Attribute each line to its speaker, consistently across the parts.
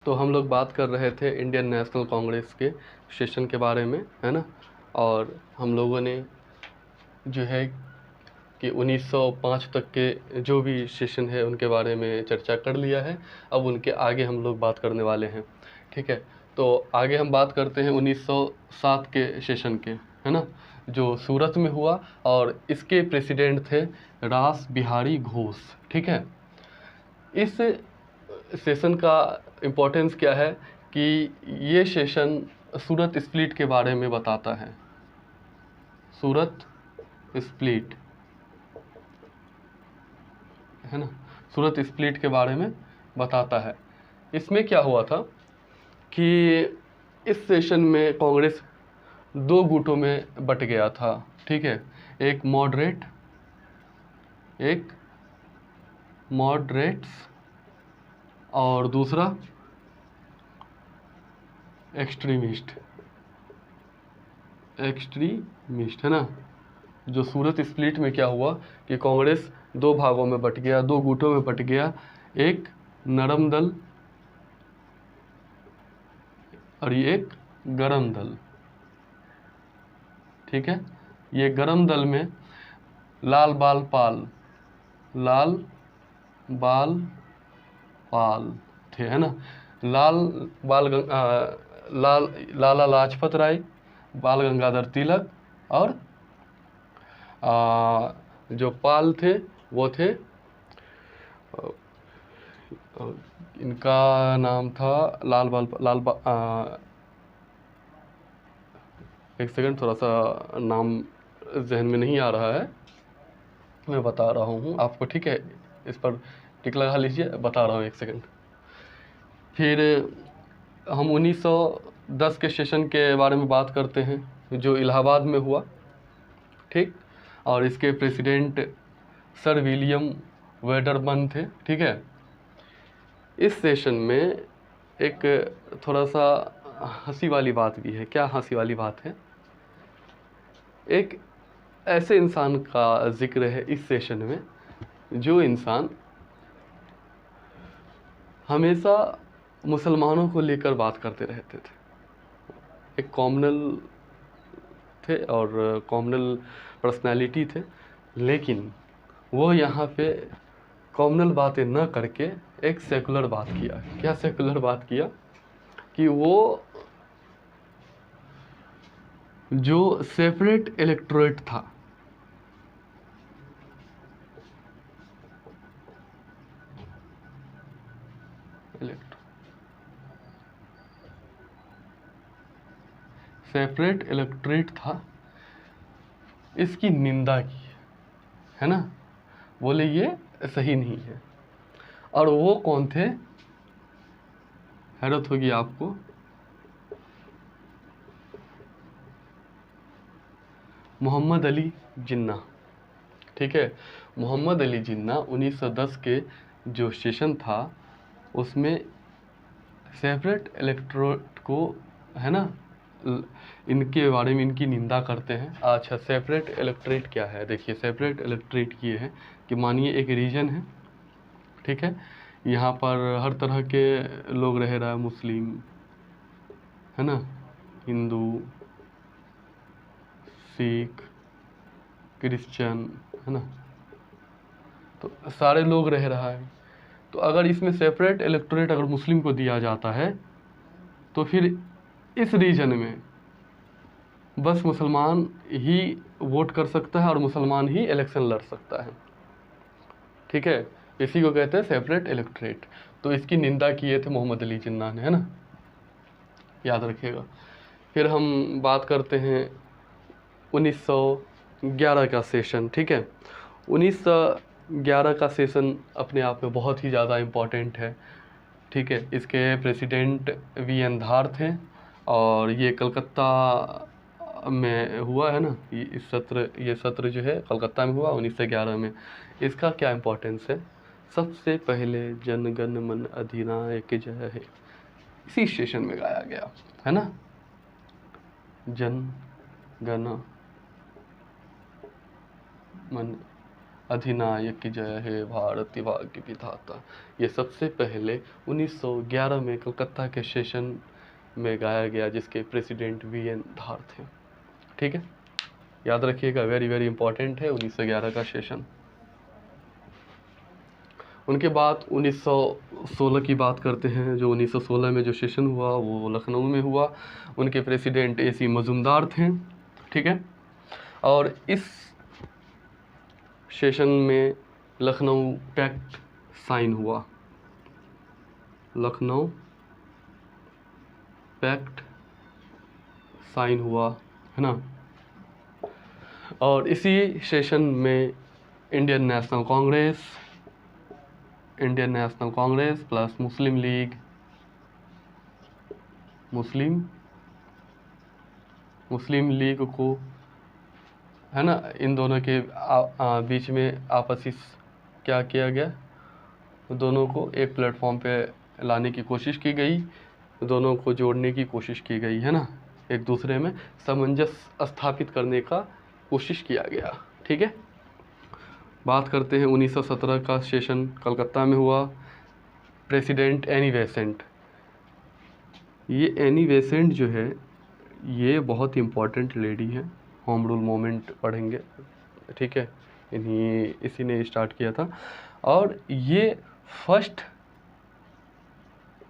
Speaker 1: तो हम लोग बात कर रहे थे इंडियन नेशनल कांग्रेस के सेशन के बारे में, है ना। और हम लोगों ने जो है कि 1905 तक के जो भी सेशन है उनके बारे में चर्चा कर लिया है। अब उनके आगे हम लोग बात करने वाले हैं, ठीक है। तो आगे हम बात करते हैं 1907 के सेशन के, है ना, जो सूरत में हुआ और इसके प्रेसिडेंट थे रास बिहारी घोष, ठीक है। इस सेशन का इम्पोर्टेंस क्या है कि ये सेशन सूरत स्प्लिट के बारे में बताता है। सूरत स्प्लिट, है ना, सूरत स्प्लिट के बारे में बताता है। इसमें क्या हुआ था कि इस सेशन में कांग्रेस दो गुटों में बट गया था, ठीक है। एक मॉडरेट्स और दूसरा एक्सट्रीमिस्ट, है ना। जो सूरत स्प्लिट में क्या हुआ कि कांग्रेस दो भागों में बट गया, दो गुटों में बट गया। एक नरम दल और ये एक गरम दल, ठीक है। ये गरम दल में लाल बाल थे, है ना। लाला लाजपत राय, बाल गंगाधर तिलक और जो पाल थे वो थे, इनका नाम था एक सेकंड, थोड़ा सा नाम जहन में नहीं आ रहा है, मैं बता रहा हूँ आपको, ठीक है। इस पर टिक लगा लीजिए, बता रहा हूँ, एक सेकंड। फिर हम 1910 के सेशन के बारे में बात करते हैं जो इलाहाबाद में हुआ, ठीक। और इसके प्रेसिडेंट सर विलियम वेडरबर्न थे, ठीक है। इस सेशन में एक थोड़ा सा हंसी वाली बात भी है। क्या हंसी वाली बात है? एक ऐसे इंसान का जिक्र है इस सेशन में जो इंसान हमेशा मुसलमानों को लेकर बात करते रहते थे। एक कॉमनल थे और कॉमनल पर्सनालिटी थे, लेकिन वो यहाँ पे कॉमनल बातें न करके एक सेकुलर बात किया। क्या सेकुलर बात किया कि वो जो सेपरेट इलेक्टोरेट था, सेपरेट इलेक्टोरेट था, इसकी निंदा की, है ना। बोले ये सही नहीं है। और वो कौन थे? हैरत होगी आपको, मोहम्मद अली जिन्ना, ठीक है। मोहम्मद अली जिन्ना 1910 के जो सेशन था उसमें सेपरेट इलेक्टोरेट को, है ना, इनके बारे में इनकी निंदा करते हैं। अच्छा, सेपरेट इलेक्टोरेट क्या है? देखिए, सेपरेट इलेक्टोरेट ये है कि मानिए एक रीजन है, ठीक है। यहाँ पर हर तरह के लोग रह रहा है, मुस्लिम, है ना, हिंदू, सिख, क्रिश्चियन, है ना, तो सारे लोग रह रहा है। तो अगर इसमें सेपरेट इलेक्टोरेट अगर मुस्लिम को दिया जाता है तो फिर इस रीजन में बस मुसलमान ही वोट कर सकता है और मुसलमान ही इलेक्शन लड़ सकता है, ठीक है। इसी को कहते हैं सेपरेट इलेक्टोरेट। तो इसकी निंदा किए थे मोहम्मद अली जिन्ना ने, है ना, याद रखिएगा। फिर हम बात करते हैं 1911 का सेशन, ठीक है। 1911 का सेशन अपने आप में बहुत ही ज़्यादा इम्पोर्टेंट है, ठीक है। इसके प्रेसिडेंट वी.एन. धार थे और ये कलकत्ता में हुआ, है ना। ये सत्र जो है कलकत्ता में हुआ 1911 में। इसका क्या इम्पोर्टेंस है? सबसे पहले जन गण मन अधिनायक जय है इसी स्टेशन में गाया गया, है ना। जन गण मन अधिनायक की जय है, भारतीय भाग्य विधाता, ये सबसे पहले 1911 में कलकत्ता के सेशन में गाया गया, जिसके प्रेसिडेंट वीएन धार थे। ठीक है, याद रखिएगा, वेरी वेरी इंपॉर्टेंट है 1911 का सेशन। उनके बाद 1916 की बात करते हैं। जो 1916 में जो सेशन हुआ वो लखनऊ में हुआ। उनके प्रेसिडेंट AC मजुमदार थे। ठीक है, और इस सेशन में लखनऊ पैक्ट साइन हुआ। लखनऊ पैक्ट साइन हुआ, है ना। और इसी सेशन में इंडियन नेशनल कांग्रेस प्लस मुस्लिम लीग को, है ना, इन दोनों के बीच में आपसी क्या किया गया, दोनों को एक प्लेटफॉर्म पे लाने की कोशिश की गई, दोनों को जोड़ने की कोशिश की गई, है ना, एक दूसरे में सामंजस्य स्थापित करने का कोशिश किया गया। ठीक है, बात करते हैं 1917 का सेशन कलकत्ता में हुआ। प्रेसिडेंट एनी बेसेंट, ये एनी बेसेंट जो है ये बहुत इम्पोर्टेंट लेडी है, होम रूल मूवमेंट पढ़ेंगे। ठीक है, इसी ने स्टार्ट किया था, और ये फर्स्ट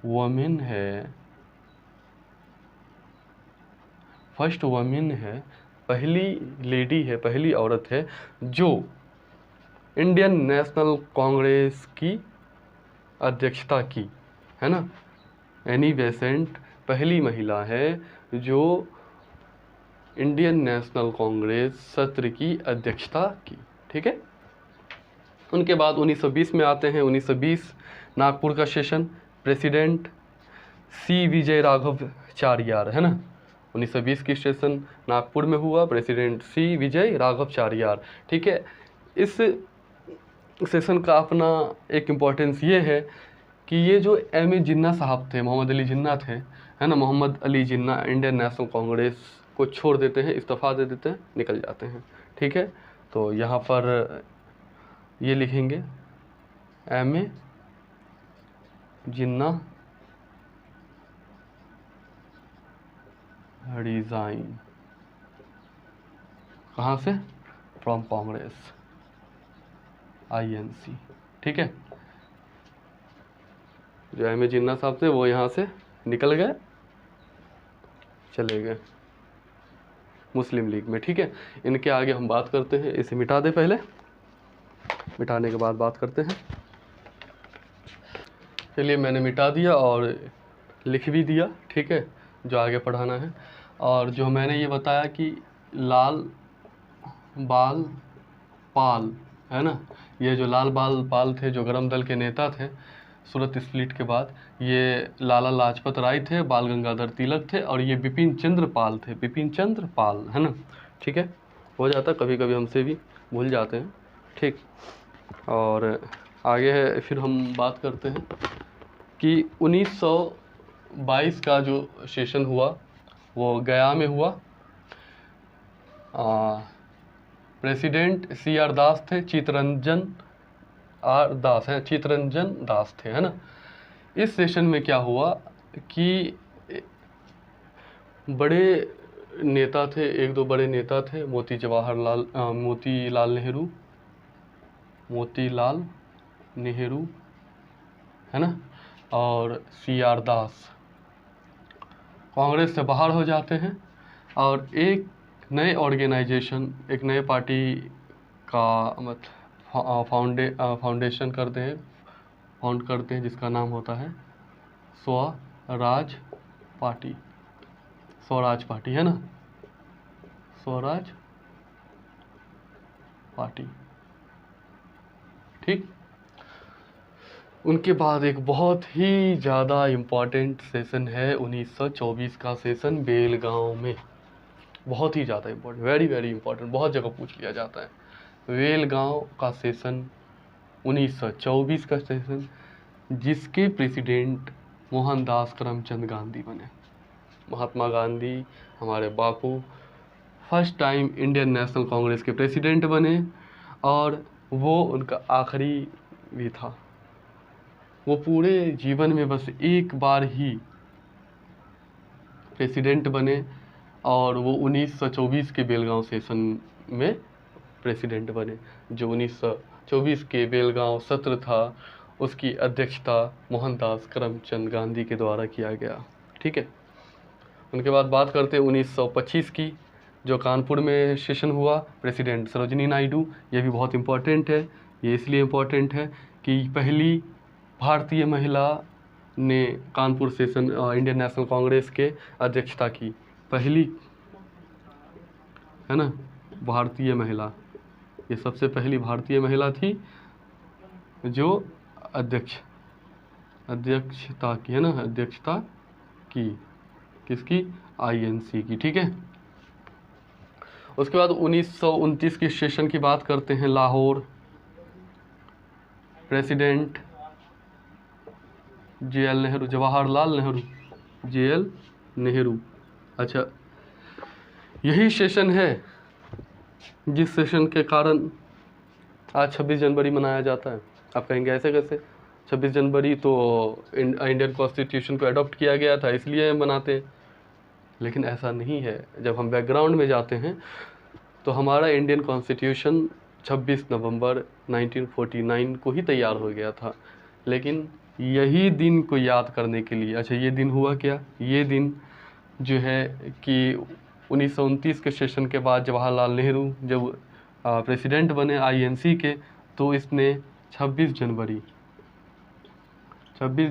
Speaker 1: वुमेन है, पहली लेडी है, पहली औरत है जो इंडियन नेशनल कांग्रेस की अध्यक्षता की, है ना। एनी बेसेंट पहली महिला है जो इंडियन नेशनल कांग्रेस सत्र की अध्यक्षता की। ठीक है, उनके बाद 1920 में आते हैं। 1920 नागपुर का सेशन, प्रेसिडेंट C विजय राघवाचार्य, है ना। 1920 की सेशन नागपुर में हुआ, प्रेसिडेंट C विजय राघवाचार्य। ठीक है, इस सेशन का अपना एक इम्पोर्टेंस ये है कि ये जो M.A. जिन्ना साहब थे, मोहम्मद अली जिन्ना थे, है ना, मोहम्मद अली जिन्ना इंडियन नेशनल कांग्रेस को छोड़ देते हैं, इस्तीफा दे देते हैं, निकल जाते हैं। ठीक है, तो यहाँ पर ये लिखेंगे M.A. जिन्ना रिजाइन, कहाँ से, फ्रॉम कांग्रेस, INC। ठीक है, जो M.A. जिन्ना साहब थे वो यहाँ से निकल गए, चले गए मुस्लिम लीग में। ठीक है, इनके आगे हम बात करते हैं, इसे मिटा दे, पहले मिटाने के बाद बात करते हैं। चलिए, मैंने मिटा दिया और लिख भी दिया। ठीक है, जो आगे पढ़ाना है। और जो मैंने ये बताया कि लाल बाल पाल, है ना, ये जो लाल बाल पाल थे, जो गरम दल के नेता थे सूरत स्प्लिट के बाद, ये लाला लाजपत राय थे, बाल गंगाधर तिलक थे, और ये बिपिन चंद्र पाल थे, बिपिन चंद्र पाल, है ना। ठीक है, हो जाता, कभी कभी हमसे भी भूल जाते हैं। ठीक, और आगे है, फिर हम बात करते हैं कि 1922 का जो सेशन हुआ वो गया में हुआ। प्रेसिडेंट CR दास थे, चित्तरंजन दास थे, है ना। इस सेशन में क्या हुआ कि बड़े नेता थे, एक दो बड़े नेता थे, मोतीलाल नेहरू, है ना, और CR दास कांग्रेस से बाहर हो जाते हैं, और एक नए ऑर्गेनाइजेशन, एक नए पार्टी का फाउंडेशन करते हैं, जिसका नाम होता है स्वराज पार्टी, है ना, स्वराज पार्टी। ठीक, उनके बाद एक बहुत ही ज़्यादा इम्पॉर्टेंट सेशन है 1924 का सेशन बेलगांव में, बहुत ही ज़्यादा इम्पोर्टेंट, वेरी वेरी इंपॉर्टेंट, बहुत जगह पूछ लिया जाता है। बेलगांव का सेशन 1924 का सेशन, जिसके प्रेसिडेंट मोहनदास करमचंद गांधी बने। महात्मा गांधी, हमारे Bapu, first time Indian National Congress के प्रेसिडेंट बने, और वो उनका आखिरी भी था। वो पूरे जीवन में बस एक बार ही प्रेसिडेंट बने और वो 1924 के बेलगांव सेशन में प्रेसिडेंट बने। जो 1924 के बेलगांव सत्र था उसकी अध्यक्षता मोहनदास करमचंद गांधी के द्वारा किया गया। ठीक है। उनके बाद बात करते हैं 1925 की, जो कानपुर में सेशन हुआ, प्रेसिडेंट सरोजिनी नायडू। ये भी बहुत इम्पोर्टेंट है। ये इसलिए इम्पोर्टेंट है कि पहली भारतीय महिला ने Kanpur session Indian National Congress के अध्यक्षता की, पहली, है ना, भारतीय महिला। ये सबसे पहली भारतीय महिला थी जो अध्यक्षता की, है ना, अध्यक्षता की, किसकी, INC की। ठीक है। उसके बाद 1929 की सेशन की बात करते हैं। Lahore, president JL Nehru, Jawaharlal Nehru, JL Nehru. अच्छा, यही सेशन है जिस सेशन के कारण आज 26 जनवरी मनाया जाता है। आप कहेंगे ऐसे कैसे, 26 जनवरी तो इंडियन कॉन्स्टिट्यूशन को अडॉप्ट किया गया था इसलिए मनाते हैं, लेकिन ऐसा नहीं है। जब हम बैकग्राउंड में जाते हैं तो हमारा इंडियन कॉन्स्टिट्यूशन 26 नवंबर 1949 को ही तैयार हो गया था, लेकिन यही दिन को याद करने के लिए, अच्छा ये दिन हुआ क्या, ये दिन जो है कि 1929 के सेशन के बाद जवाहरलाल नेहरू जब प्रेसिडेंट बने INC के, तो इसने 26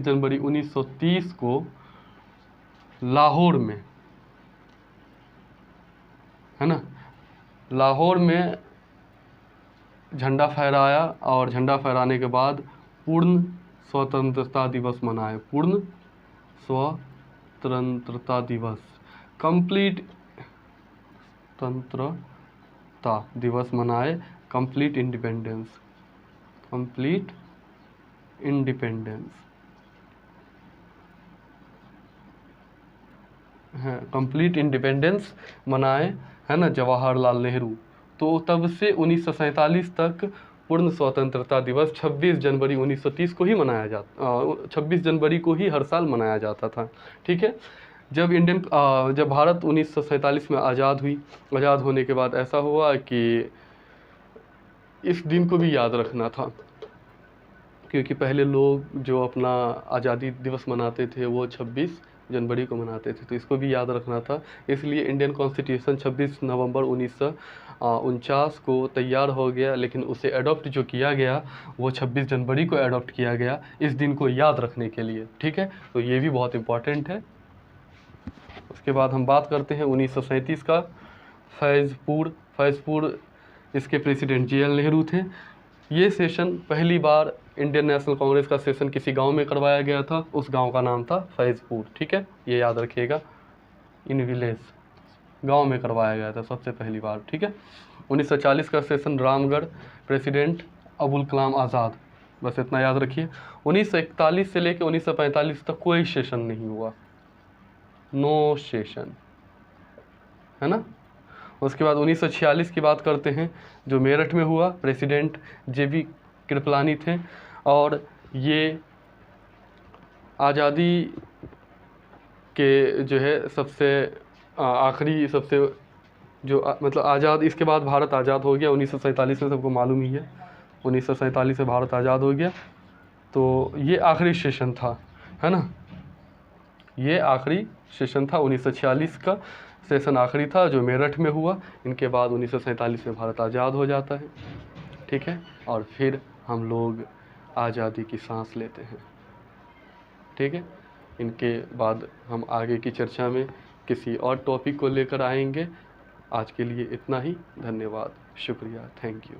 Speaker 1: जनवरी 1930 को लाहौर में, है ना, लाहौर में झंडा फहराया और झंडा फहराने के बाद पूर्ण स्वतंत्रता दिवस मनाए। पूर्ण स्वतंत्रता दिवस, कंप्लीट स्वतंत्रता दिवस मनाए, कंप्लीट इंडिपेंडेंस, कंप्लीट इंडिपेंडेंस है, कंप्लीट इंडिपेंडेंस मनाए, है ना, जवाहरलाल नेहरू। तो तब से 1947 तक पूर्ण स्वतंत्रता दिवस 26 जनवरी 1930 को ही मनाया जाता, 26 जनवरी को ही हर साल मनाया जाता था। ठीक है। जब भारत 1947 में आज़ाद हुई, आज़ाद होने के बाद ऐसा हुआ कि इस दिन को भी याद रखना था, क्योंकि पहले लोग जो अपना आज़ादी दिवस मनाते थे वो 26 जनवरी को मनाते थे, तो इसको भी याद रखना था। इसलिए इंडियन कॉन्स्टिट्यूशन 26 नवंबर 1949 को तैयार हो गया, लेकिन उसे अडॉप्ट जो किया गया वो 26 जनवरी को अडॉप्ट किया गया, इस दिन को याद रखने के लिए। ठीक है। तो ये भी बहुत इम्पॉर्टेंट है। उसके बाद हम बात करते हैं 1937 का, फैज़पुर, इसके प्रेसिडेंट JL नेहरू थे। ये सेशन पहली बार इंडियन नेशनल कांग्रेस का सेशन किसी गांव में करवाया गया था, उस गांव का नाम था फैज़पुर। ठीक है, ये याद रखिएगा, इन विलेज गांव में करवाया गया था सबसे पहली बार। ठीक है। 1940 का सेशन रामगढ़, प्रेसिडेंट अबुल कलाम आज़ाद, बस इतना याद रखिए। 1941 से लेकर 1945 तक कोई सेशन नहीं हुआ, नो सेशन, है ना। उसके बाद 1946 की बात करते हैं, जो मेरठ में हुआ, प्रेसिडेंट JB कृपलानी थे, और ये आज़ादी के जो है सबसे आखिरी, सबसे जो मतलब आज़ाद, इसके बाद भारत आज़ाद हो गया 1947 में, सबको मालूम ही है 1947 से भारत आज़ाद हो गया। तो ये आखिरी सेशन था, है ना, ये आखिरी सेशन था 1946 का सेशन आखिरी था जो मेरठ में हुआ। इनके बाद 1947 में भारत आज़ाद हो जाता है। ठीक है। और फिर हम लोग आज़ादी की सांस लेते हैं। ठीक है। इनके बाद हम आगे की चर्चा में किसी और टॉपिक को लेकर आएंगे। आज के लिए इतना ही। धन्यवाद, शुक्रिया, थैंक यू।